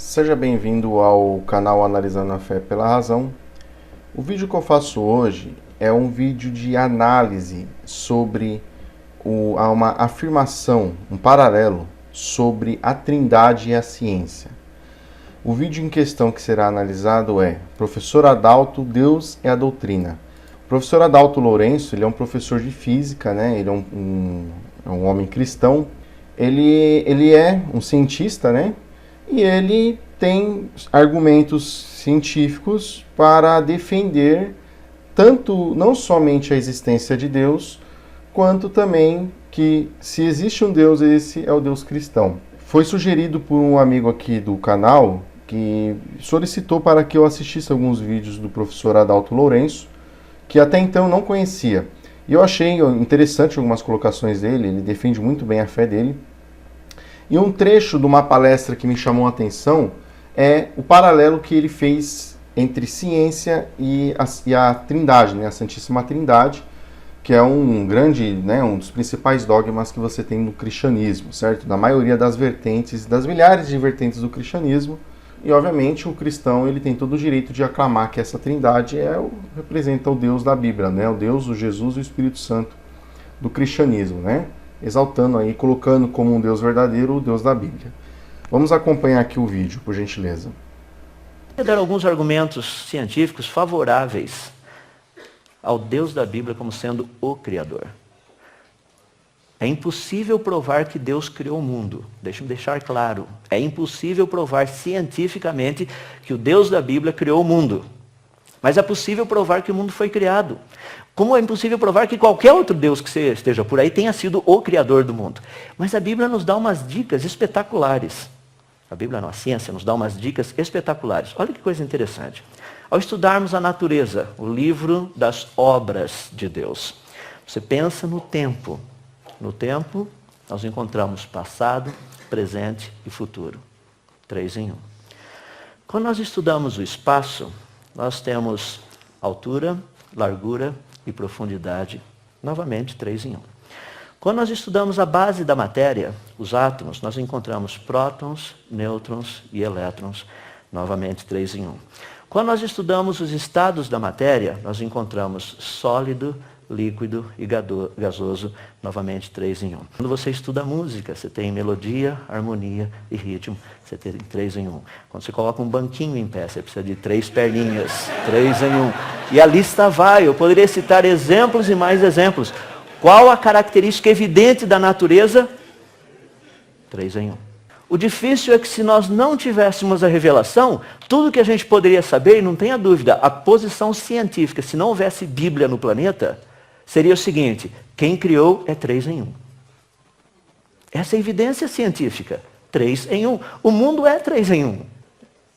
Seja bem-vindo ao canal Analisando a Fé pela Razão. O vídeo que eu faço hoje é um vídeo de análise sobre uma afirmação, um paralelo sobre a Trindade e a ciência. O vídeo em questão que será analisado é Professor Adalto, Deus e a Doutrina. O professor Adalto Lourenço, ele é um professor de física, né? Ele é um homem cristão. Ele é um cientista, né? E ele tem argumentos científicos para defender tanto não somente a existência de Deus, quanto também que se existe um Deus, esse é o Deus cristão. Foi sugerido por um amigo aqui do canal que solicitou para que eu assistisse alguns vídeos do professor Adalto Lourenço, que até então eu não conhecia. E eu achei interessante algumas colocações dele, ele defende muito bem a fé dele. E um trecho de uma palestra que me chamou a atenção é o paralelo que ele fez entre ciência e a Trindade, né, a Santíssima Trindade, que é um grande, né, um dos principais dogmas que você tem no cristianismo, certo? Da maioria das vertentes, das milhares de vertentes do cristianismo. E, obviamente, o cristão ele tem todo o direito de aclamar que essa Trindade representa o Deus da Bíblia, né? O Deus, o Jesus e o Espírito Santo do cristianismo, né? Exaltando aí, colocando como um Deus verdadeiro o Deus da Bíblia. Vamos acompanhar aqui o vídeo, por gentileza. Vou dar alguns argumentos científicos favoráveis ao Deus da Bíblia como sendo o Criador. É impossível provar que Deus criou o mundo. Deixa-me deixar claro. É impossível provar cientificamente que o Deus da Bíblia criou o mundo. Mas é possível provar que o mundo foi criado. Como é impossível provar que qualquer outro Deus que esteja por aí tenha sido o Criador do mundo. Mas a Bíblia nos dá umas dicas espetaculares. A Bíblia não, a ciência nos dá umas dicas espetaculares. Olha que coisa interessante. Ao estudarmos a natureza, o livro das obras de Deus, você pensa no tempo. No tempo, nós encontramos passado, presente e futuro. 3 em 1. Quando nós estudamos o espaço, nós temos altura, largura e profundidade. Novamente, 3 em 1. Quando nós estudamos a base da matéria, os átomos, nós encontramos prótons, nêutrons e elétrons. Novamente, 3 em 1. Quando nós estudamos os estados da matéria, nós encontramos sólido, líquido e gasoso, novamente 3 em 1. Quando você estuda música, você tem melodia, harmonia e ritmo, você tem 3 em 1. Quando você coloca um banquinho em pé, você precisa de 3 perninhas, 3 em 1. E a lista vai, eu poderia citar exemplos e mais exemplos. Qual a característica evidente da natureza? 3 em 1. O difícil é que se nós não tivéssemos a revelação, tudo que a gente poderia saber, não tenha dúvida, a posição científica, se não houvesse Bíblia no planeta, seria o seguinte: quem criou é 3 em 1. Essa é a evidência científica. 3 em 1. O mundo é 3 em 1.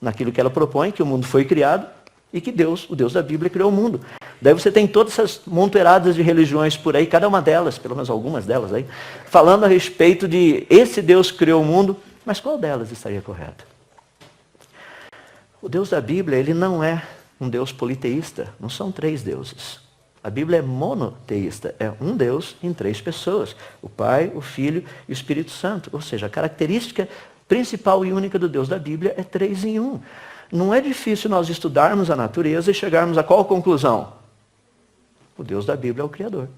Naquilo que ela propõe, que o mundo foi criado e que Deus, o Deus da Bíblia, criou o mundo. Daí você tem todas essas montoeiradas de religiões por aí, cada uma delas, pelo menos algumas delas aí, falando a respeito de esse Deus criou o mundo, mas qual delas estaria correta? O Deus da Bíblia, ele não é um Deus politeísta, não são 3 deuses. A Bíblia é monoteísta, é um Deus em 3 pessoas, o Pai, o Filho e o Espírito Santo. Ou seja, a característica principal e única do Deus da Bíblia é 3 em 1. Não é difícil nós estudarmos a natureza e chegarmos a qual conclusão? O Deus da Bíblia é o Criador.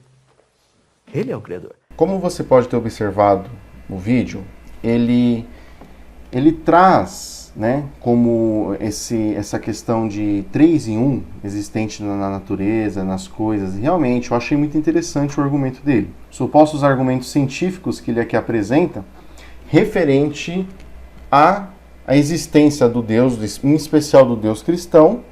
Ele é o Criador. Como você pode ter observado no vídeo, ele traz, né, como essa questão de 3 em 1 existente na natureza, nas coisas. Realmente, eu achei muito interessante o argumento dele. Supostos argumentos científicos que ele aqui apresenta, referente à existência do Deus, em especial do Deus cristão,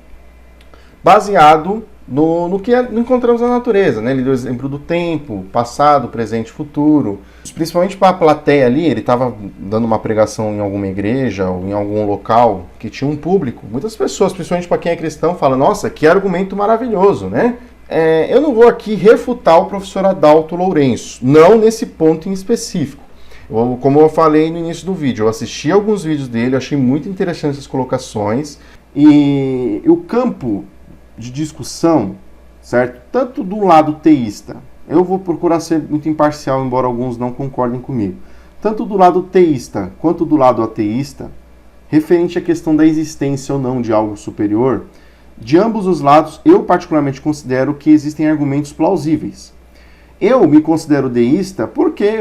baseado no que encontramos na natureza, né? Ele deu o exemplo do tempo, passado, presente e futuro. Principalmente para a plateia ali, ele estava dando uma pregação em alguma igreja ou em algum local que tinha um público. Muitas pessoas, principalmente para quem é cristão, falam: nossa, que argumento maravilhoso, né? Eu não vou aqui refutar o professor Adalto Lourenço, não nesse ponto em específico. Como eu falei no início do vídeo, eu assisti alguns vídeos dele, achei muito interessantes as colocações. E o campo de discussão, certo? Tanto do lado teísta, eu vou procurar ser muito imparcial, embora alguns não concordem comigo. Tanto do lado teísta quanto do lado ateísta, referente à questão da existência ou não de algo superior, de ambos os lados, eu particularmente considero que existem argumentos plausíveis. Eu me considero deísta porque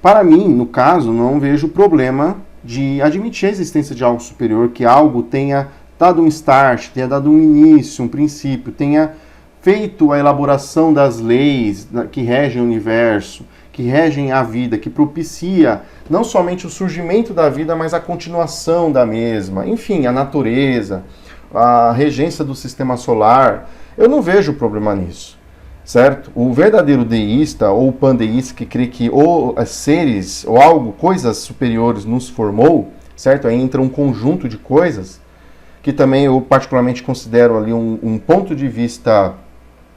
para mim, no caso, não vejo problema de admitir a existência de algo superior, que algo tenha dado um start, tenha dado um início, um princípio, tenha feito a elaboração das leis que regem o universo, que regem a vida, que propicia não somente o surgimento da vida, mas a continuação da mesma, enfim, a natureza, a regência do sistema solar. Eu não vejo problema nisso, certo? O verdadeiro deísta ou pandeísta que crê que ou seres ou algo, coisas superiores nos formou, certo? Aí entra um conjunto de coisas que também eu particularmente considero ali um ponto de vista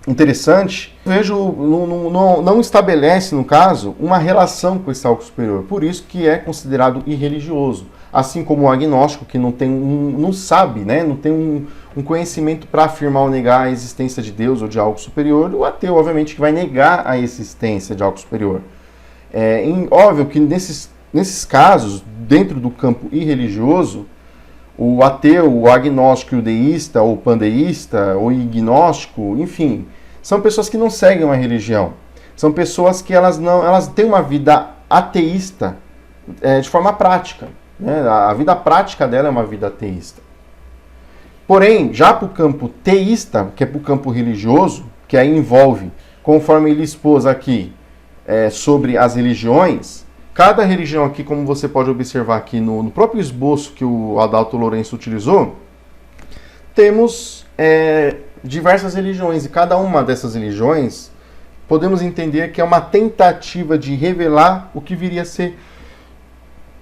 interessante. Vejo, não estabelece, no caso, uma relação com esse algo superior. Por isso que é considerado irreligioso. Assim como o agnóstico, que não sabe, né? Não tem um conhecimento para afirmar ou negar a existência de Deus ou de algo superior. O ateu, obviamente, que vai negar a existência de algo superior. Óbvio que nesses casos, dentro do campo irreligioso, o ateu, o agnóstico, o deísta, ou pandeísta, ou ignóstico, enfim, são pessoas que não seguem uma religião. São pessoas que elas têm uma vida ateísta de forma prática. Né? A vida prática dela é uma vida ateísta. Porém, já para o campo teísta, que é para o campo religioso, que aí envolve, conforme ele expôs aqui, sobre as religiões, cada religião aqui, como você pode observar aqui no próprio esboço que o Adalto Lourenço utilizou, temos diversas religiões, e cada uma dessas religiões podemos entender que é uma tentativa de revelar o que viria a ser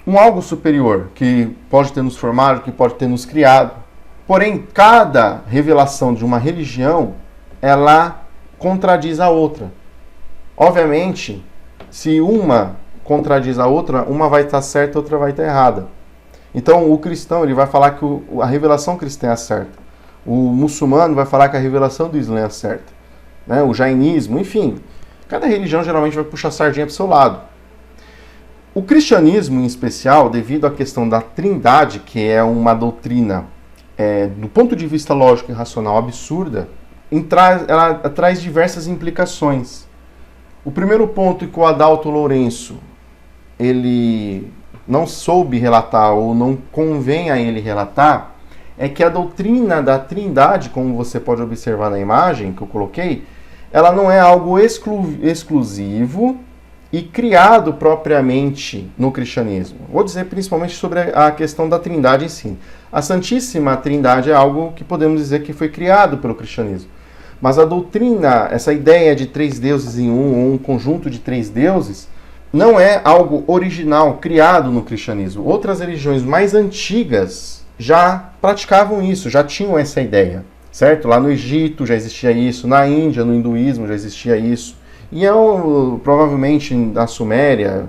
um algo superior, que pode ter nos formado, que pode ter nos criado. Porém, cada revelação de uma religião, ela contradiz a outra. Obviamente, se uma contradiz a outra, uma vai estar certa, a outra vai estar errada. Então, o cristão ele vai falar que a revelação cristã é certa. O muçulmano vai falar que a revelação do Islã é certa. Né? O jainismo, enfim. Cada religião geralmente vai puxar a sardinha para o seu lado. O cristianismo, em especial, devido à questão da trindade, que é uma doutrina, do ponto de vista lógico e racional, absurda, ela traz diversas implicações. O primeiro ponto que o Adalto Lourenço ele não soube relatar ou não convém a ele relatar é que a doutrina da trindade, como você pode observar na imagem que eu coloquei, ela não é algo exclusivo e criado propriamente no cristianismo. Vou dizer principalmente sobre a questão da trindade em si. A Santíssima Trindade é algo que podemos dizer que foi criado pelo cristianismo. Mas a doutrina, essa ideia de três deuses em um, ou um conjunto de três deuses, não é algo original, criado no cristianismo. Outras religiões mais antigas já praticavam isso, já tinham essa ideia, certo? Lá no Egito já existia isso, na Índia, no hinduísmo já existia isso. E provavelmente na Suméria,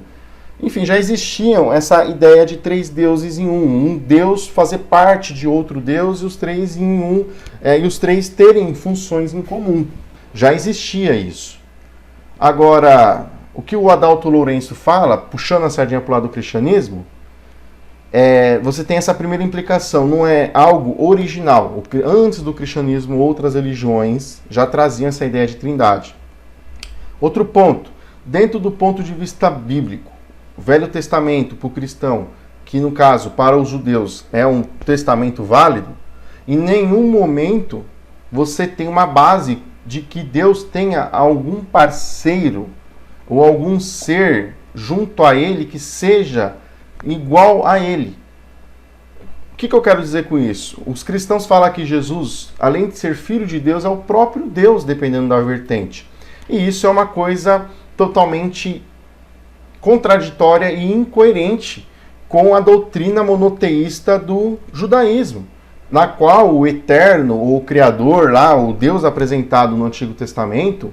enfim, já existiam essa ideia de três deuses em um. Um deus fazer parte de outro deus e os três em um, e os três terem funções em comum. Já existia isso. Agora, o que o Adalto Lourenço fala, puxando a sardinha para o lado do cristianismo, você tem essa primeira implicação, não é algo original. Antes do cristianismo, outras religiões já traziam essa ideia de trindade. Outro ponto, dentro do ponto de vista bíblico, o Velho Testamento para o cristão, que no caso para os judeus é um testamento válido, em nenhum momento você tem uma base de que Deus tenha algum parceiro ou algum ser junto a ele que seja igual a ele. O que eu quero dizer com isso? Os cristãos falam que Jesus, além de ser filho de Deus, é o próprio Deus, dependendo da vertente. E isso é uma coisa totalmente contraditória e incoerente com a doutrina monoteísta do judaísmo, na qual o eterno, ou o criador, lá, o Deus apresentado no Antigo Testamento,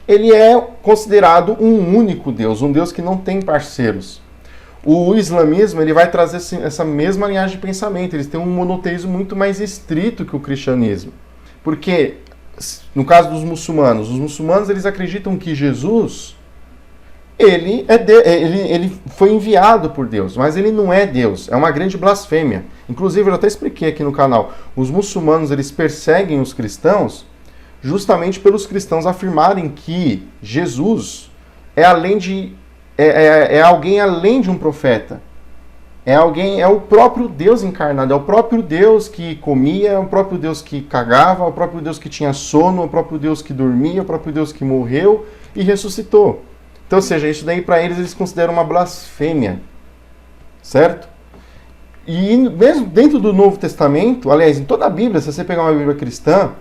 ele é considerado um único Deus, um Deus que não tem parceiros. O islamismo ele vai trazer essa mesma linhagem de pensamento, eles têm um monoteísmo muito mais estrito que o cristianismo, porque no caso dos muçulmanos, os muçulmanos eles acreditam que Jesus ele foi enviado por Deus, mas ele não é Deus, é uma grande blasfêmia. Inclusive, eu até expliquei aqui no canal, os muçulmanos eles perseguem os cristãos justamente pelos cristãos afirmarem que Jesus é alguém além de um profeta. É o próprio Deus encarnado, é o próprio Deus que comia, é o próprio Deus que cagava, é o próprio Deus que tinha sono, é o próprio Deus que dormia, é o próprio Deus que morreu e ressuscitou. Então, ou seja, isso daí para eles consideram uma blasfêmia, certo? E mesmo dentro do Novo Testamento, aliás, em toda a Bíblia, se você pegar uma Bíblia cristã,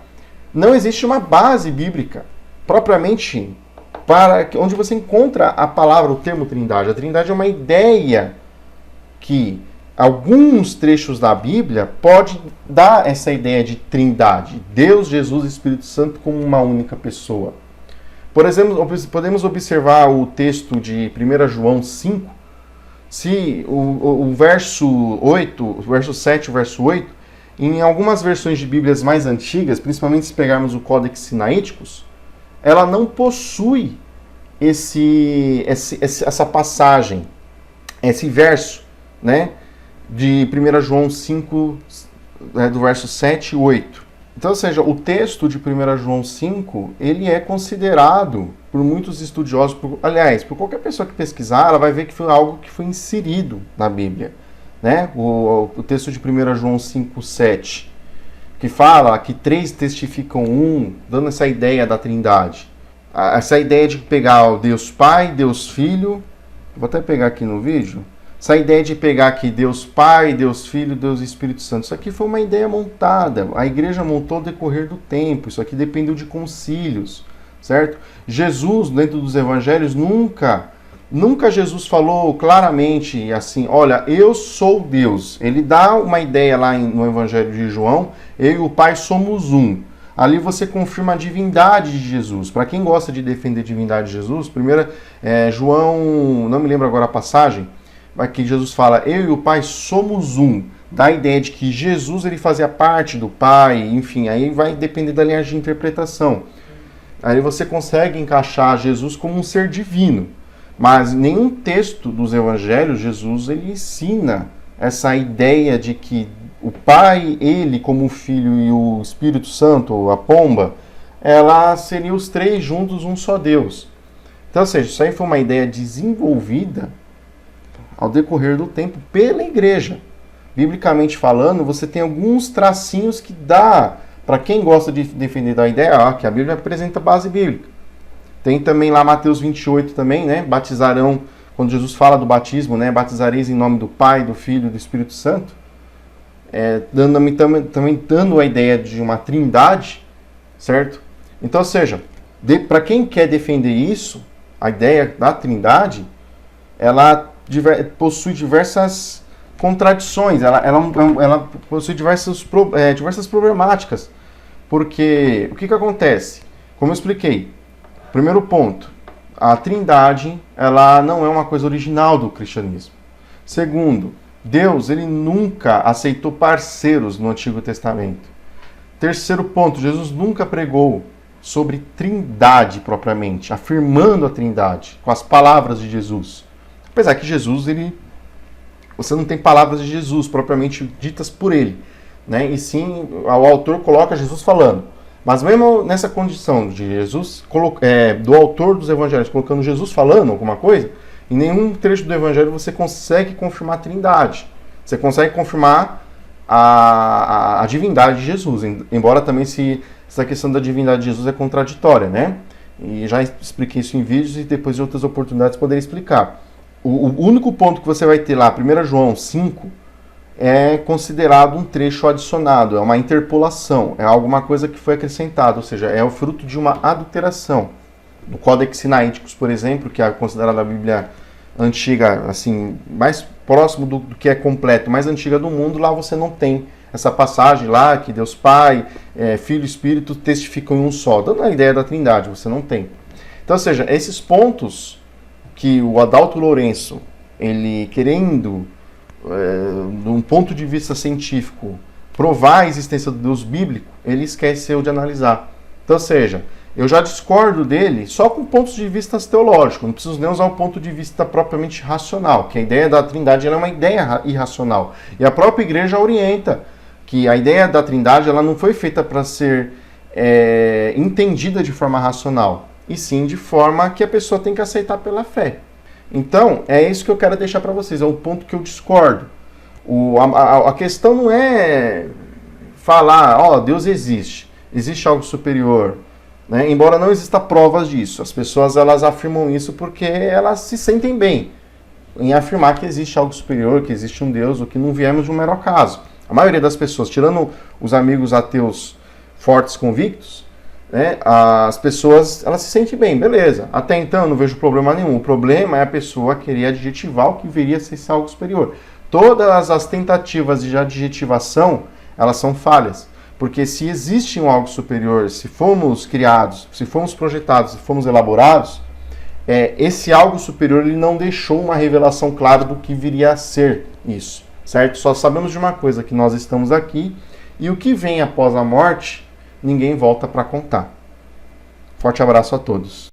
não existe uma base bíblica propriamente para onde você encontra a palavra, o termo Trindade. A Trindade é uma ideia que alguns trechos da Bíblia pode dar essa ideia de Trindade, Deus, Jesus e Espírito Santo como uma única pessoa. Por exemplo, podemos observar o texto de 1 João 5, se o verso 8, o verso 7 e o verso 8, em algumas versões de Bíblias mais antigas, principalmente se pegarmos o Códex Sinaíticos, ela não possui essa passagem, esse verso, né, de 1 João 5, do verso 7 e 8. Então, ou seja, o texto de 1 João 5, ele é considerado por muitos estudiosos, aliás, por qualquer pessoa que pesquisar, ela vai ver que foi algo que foi inserido na Bíblia. Né? O texto de 1 João 5, 7, que fala que 3 testificam 1, dando essa ideia da Trindade. Essa ideia de pegar o Deus Pai, Deus Filho, vou até pegar aqui no vídeo, essa ideia de pegar aqui Deus Pai, Deus Filho, Deus Espírito Santo, isso aqui foi uma ideia montada, a igreja montou ao decorrer do tempo, isso aqui dependeu de concílios, certo? Jesus, dentro dos evangelhos, nunca Jesus falou claramente assim, olha, eu sou Deus. Ele dá uma ideia lá no Evangelho de João, eu e o Pai somos um. Ali você confirma a divindade de Jesus. Para quem gosta de defender a divindade de Jesus, primeiro, João, não me lembro agora a passagem, mas que Jesus fala, eu e o Pai somos um. Dá a ideia de que Jesus ele fazia parte do Pai, enfim, aí vai depender da linha de interpretação. Aí você consegue encaixar Jesus como um ser divino. Mas nenhum texto dos evangelhos, Jesus ele ensina essa ideia de que o Pai, ele como o Filho e o Espírito Santo, a pomba, ela seria os 3 juntos um só Deus. Então, ou seja, isso aí foi uma ideia desenvolvida ao decorrer do tempo pela igreja. Biblicamente falando, você tem alguns tracinhos que dá, para quem gosta de defender da ideia, que a Bíblia apresenta base bíblica. Tem também lá Mateus 28 também, né? Batizarão, quando Jesus fala do batismo, né? Batizareis em nome do Pai, do Filho e do Espírito Santo. Também dando a ideia de uma trindade, certo? Então, ou seja, para quem quer defender isso, a ideia da trindade, ela possui diversas contradições, ela possui diversas problemáticas. Porque o que acontece? Como eu expliquei, primeiro ponto, a Trindade, ela não é uma coisa original do cristianismo. Segundo, Deus, ele nunca aceitou parceiros no Antigo Testamento. Terceiro ponto, Jesus nunca pregou sobre Trindade propriamente, afirmando a Trindade com as palavras de Jesus. Apesar que Jesus, você não tem palavras de Jesus propriamente ditas por ele, né? E sim, o autor coloca Jesus falando. Mas mesmo nessa condição de Jesus, do autor dos evangelhos colocando Jesus falando alguma coisa, em nenhum trecho do evangelho você consegue confirmar a Trindade. Você consegue confirmar a divindade de Jesus, embora também essa questão da divindade de Jesus é contraditória, né? E já expliquei isso em vídeos e depois de outras oportunidades poderia explicar. O único ponto que você vai ter lá, 1 João 5, é considerado um trecho adicionado, é uma interpolação, é alguma coisa que foi acrescentada, ou seja, é o fruto de uma adulteração. No Códex Sinaíticos, por exemplo, que é considerada a Bíblia antiga, assim, mais próximo do que é completo, mais antiga do mundo, lá você não tem essa passagem lá que Deus Pai, Filho e Espírito testificam em um só, dando a ideia da Trindade, você não tem. Então, ou seja, esses pontos que o Adalto Lourenço, ele querendo, de um ponto de vista científico, provar a existência do Deus bíblico, ele esqueceu de analisar. Então, ou seja, Eu já discordo dele só com pontos de vista teológicos, não preciso nem usar o ponto de vista propriamente racional, que a ideia da Trindade ela é uma ideia irracional. E a própria igreja orienta que a ideia da Trindade ela não foi feita para ser entendida de forma racional, e sim de forma que a pessoa tem que aceitar pela fé. Então, é isso que eu quero deixar para vocês, é o ponto que eu discordo. A questão não é falar, Deus existe algo superior, né? Embora não exista provas disso. As pessoas elas afirmam isso porque elas se sentem bem em afirmar que existe algo superior, que existe um Deus, o que não viemos de um mero acaso. A maioria das pessoas, tirando os amigos ateus fortes, convictos, né, as pessoas elas se sentem bem, beleza. Até então eu não vejo problema nenhum. O problema é a pessoa querer adjetivar o que viria a ser algo superior. Todas as tentativas de adjetivação, elas são falhas. Porque se existe um algo superior, se fomos criados, se fomos projetados, se fomos elaborados, esse algo superior ele não deixou uma revelação clara do que viria a ser isso, certo? Só sabemos de uma coisa, que nós estamos aqui e o que vem após a morte, ninguém volta para contar. Forte abraço a todos.